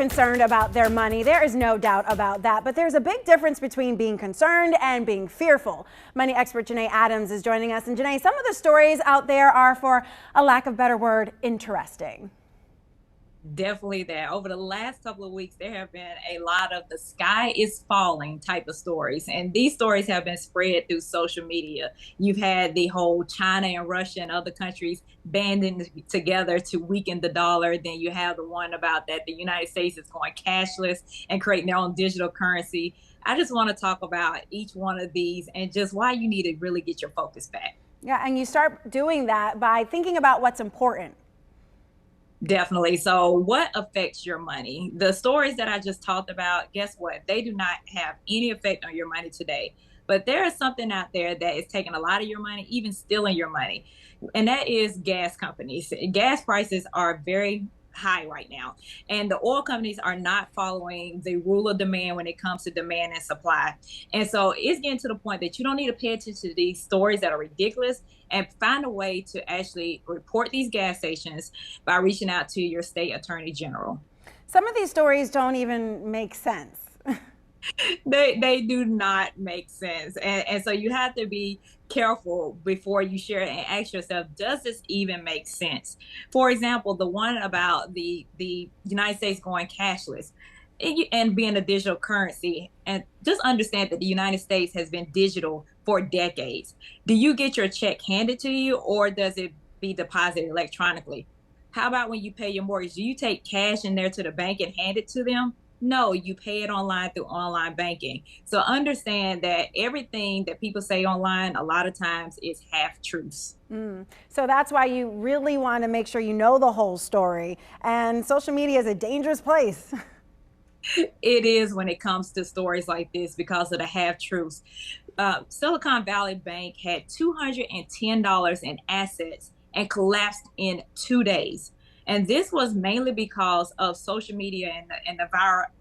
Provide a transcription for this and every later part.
Concerned about their money. There is no doubt about that, but there's a big difference between being concerned and being fearful. Money expert Janae Adams is joining us. And Janae, some of the stories out there are, for a lack of a better word, interesting. Definitely that. Over the last couple of weeks, there have been a lot of the sky is falling type of stories. And these stories have been spread through social media. You've had the whole China and Russia and other countries banding together to weaken the dollar. Then you have the one about that the United States is going cashless and creating their own digital currency. I just want to talk about each one of these and just why you need to really get your focus back. Yeah, and you start doing that by thinking about what's important. Definitely. So, what affects your money? The stories that I just talked about, guess what? They do not have any effect on your money today. But there is something out there that is taking a lot of your money, even stealing your money. And that is gas companies. Gas prices are very high right now. And the oil companies are not following the rule of demand when it comes to demand and supply. And so it's getting to the point that you don't need to pay attention to these stories that are ridiculous and find a way to actually report these gas stations by reaching out to your state attorney general. Some of these stories don't even make sense. They do not make sense. And so you have to be careful before you share it and ask yourself, does this even make sense? For example, the one about the United States going cashless and being a digital currency. And just understand that the United States has been digital for decades. Do you get your check handed to you, or does it be deposited electronically? How about when you pay your mortgage? Do you take cash in there to the bank and hand it to them? No, you pay it online through online banking. So understand that everything that people say online a lot of times is half truths. So that's why you really want to make sure you know the whole story. And social media is a dangerous place. It is when it comes to stories like this because of the half truths. Silicon Valley Bank had $210 in assets and collapsed in 2 days. And this was mainly because of social media and the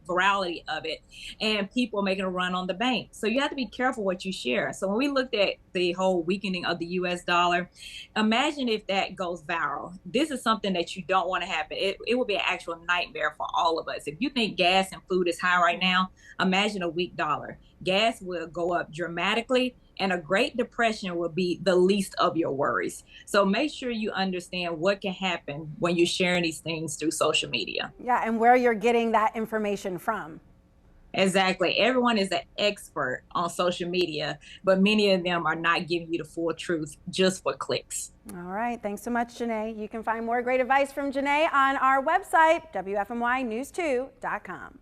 virality of it and people making a run on the bank. So you have to be careful what you share. So when we looked at the whole weakening of the US dollar, imagine if that goes viral. This is something that you don't want to happen. It would be an actual nightmare for all of us. If you think gas and food is high right now, imagine a weak dollar. Gas will go up dramatically, and a Great Depression will be the least of your worries. So make sure you understand what can happen when you're sharing these things through social media. Yeah, and where you're getting that information from. Exactly. Everyone is an expert on social media, but many of them are not giving you the full truth just for clicks. All right. Thanks so much, Janae. You can find more great advice from Janae on our website, WFMYnews2.com.